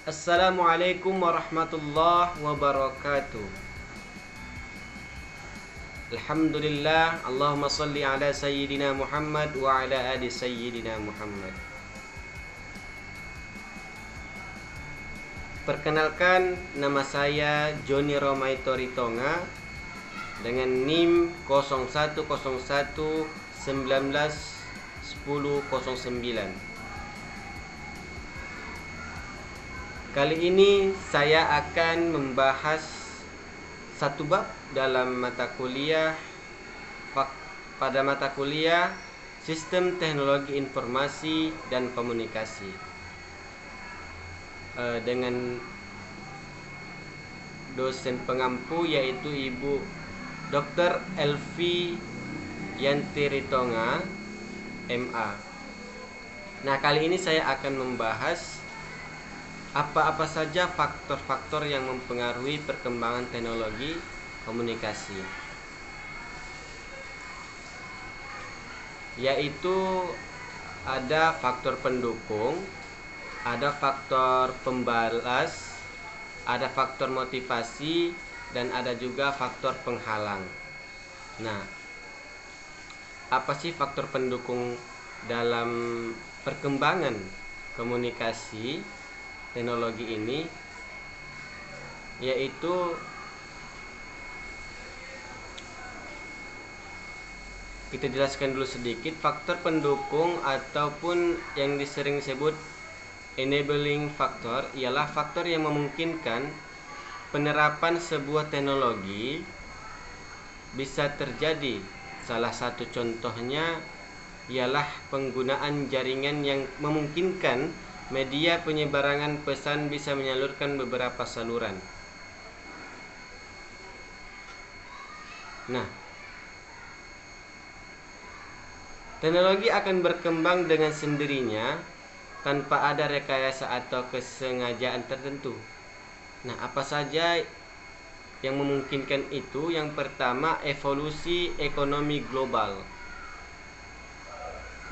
Assalamualaikum warahmatullahi wabarakatuh. Alhamdulillah, Allahumma salli ala Sayyidina Muhammad wa ala ali Sayyidina Muhammad. Perkenalkan, nama saya Joni Romai Toritonga dengan NIM 0101191009. Kali ini saya akan membahas satu bab dalam mata kuliah pada mata kuliah Sistem Teknologi Informasi dan Komunikasi dengan dosen pengampu yaitu Ibu Dr. Elvi Yanti Ritonga, MA. Nah, kali ini saya akan membahas apa-apa saja faktor-faktor yang mempengaruhi perkembangan teknologi komunikasi, yaitu ada faktor pendukung, ada faktor pembalas, ada faktor motivasi, dan ada juga faktor penghalang. Nah, apa sih faktor pendukung dalam perkembangan komunikasi teknologi ini? Yaitu kita jelaskan dulu sedikit. Faktor pendukung ataupun yang disering disebut enabling factor ialah faktor yang memungkinkan penerapan sebuah teknologi bisa terjadi. Salah satu contohnya ialah penggunaan jaringan yang memungkinkan media penyebaran pesan bisa menyalurkan beberapa saluran. Nah, teknologi akan berkembang dengan sendirinya tanpa ada rekayasa atau kesengajaan tertentu. Nah, apa saja yang memungkinkan itu? Yang pertama, evolusi ekonomi global.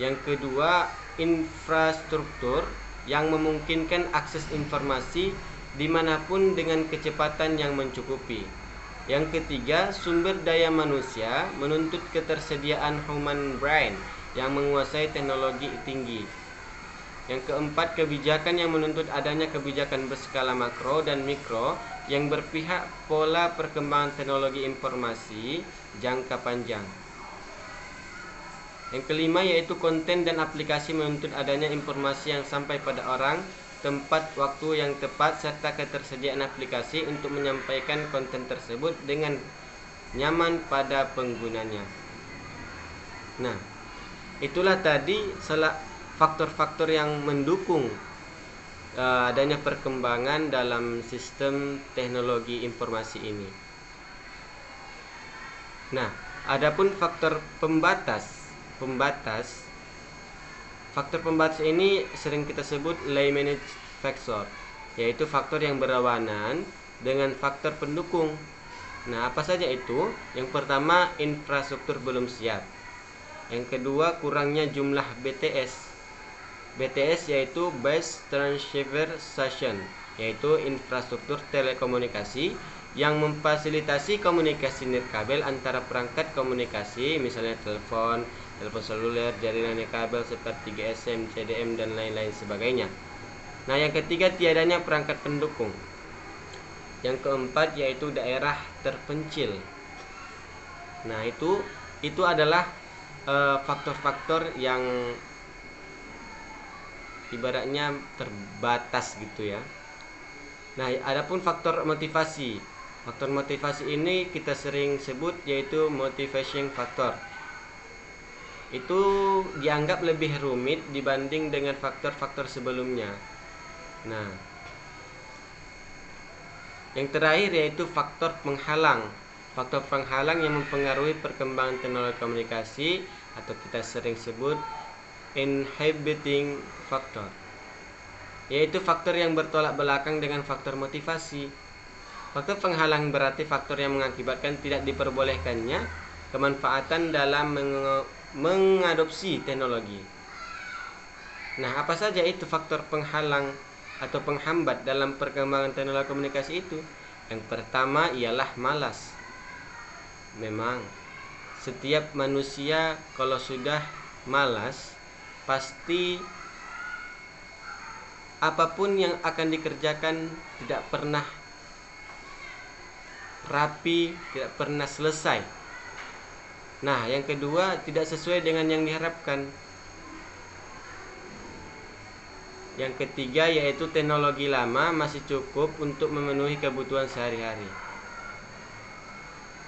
Yang kedua, infrastruktur yang memungkinkan akses informasi dimanapun dengan kecepatan yang mencukupi. Yang ketiga, sumber daya manusia menuntut ketersediaan human brain yang menguasai teknologi tinggi. Yang keempat, kebijakan yang menuntut adanya kebijakan berskala makro dan mikro yang berpihak pola perkembangan teknologi informasi jangka panjang. Yang kelima yaitu konten dan aplikasi menuntut adanya informasi yang sampai pada orang, tempat, waktu yang tepat, serta ketersediaan aplikasi untuk menyampaikan konten tersebut dengan nyaman pada penggunanya. Nah, itulah tadi faktor-faktor yang mendukung adanya perkembangan dalam sistem teknologi informasi ini. Nah, adapun faktor pembatas. Faktor pembatas ini sering kita sebut limiting factor, yaitu faktor yang berlawanan dengan faktor pendukung. Nah, apa saja itu? Yang pertama, infrastruktur belum siap. Yang kedua, kurangnya jumlah BTS. BTS yaitu Base Transceiver Station, yaitu infrastruktur telekomunikasi yang memfasilitasi komunikasi nirkabel antara perangkat komunikasi, misalnya telepon seluler, jaringan nirkabel seperti GSM, CDM, dan lain-lain sebagainya. Nah, yang ketiga, tiadanya perangkat pendukung. Yang keempat yaitu daerah terpencil. Nah, itu adalah faktor-faktor yang ibaratnya terbatas gitu ya. Nah, adapun faktor motivasi. Faktor motivasi ini kita sering sebut yaitu motivation factor. Itu dianggap lebih rumit dibanding dengan faktor-faktor sebelumnya. Nah, yang terakhir yaitu faktor penghalang. Faktor penghalang yang mempengaruhi perkembangan teknologi komunikasi atau kita sering sebut inhibiting factor, yaitu faktor yang bertolak belakang dengan faktor motivasi. Faktor penghalang berarti faktor yang mengakibatkan tidak diperbolehkannya kemanfaatan dalam mengadopsi teknologi. Nah, apa saja itu faktor penghalang atau penghambat dalam perkembangan teknologi komunikasi itu? Yang pertama ialah malas. Memang setiap manusia kalau sudah malas, pasti apapun yang akan dikerjakan tidak pernah rapi, tidak pernah selesai. Nah, yang kedua, tidak sesuai dengan yang diharapkan. Yang ketiga yaitu teknologi lama masih cukup untuk memenuhi kebutuhan sehari-hari.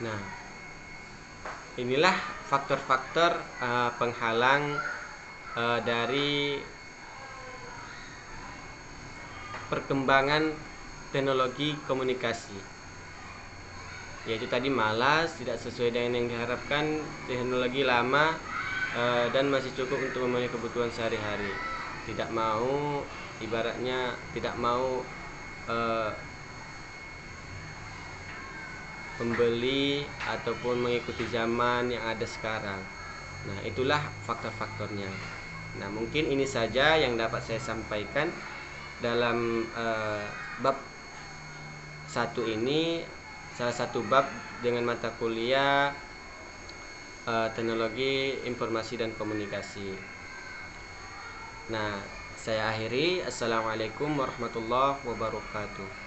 Nah, inilah faktor-faktor penghalang dari perkembangan teknologi komunikasi, yaitu tadi malas, tidak sesuai dengan yang diharapkan, teknologi lama, dan masih cukup untuk memenuhi kebutuhan sehari-hari. Tidak mau, ibaratnya tidak mau membeli ataupun mengikuti zaman yang ada sekarang. Nah, itulah faktor-faktornya. Nah, mungkin ini saja yang dapat saya sampaikan dalam bab 1 ini, salah satu bab dengan mata kuliah teknologi informasi dan komunikasi. Nah, saya akhiri. Assalamualaikum warahmatullahi wabarakatuh.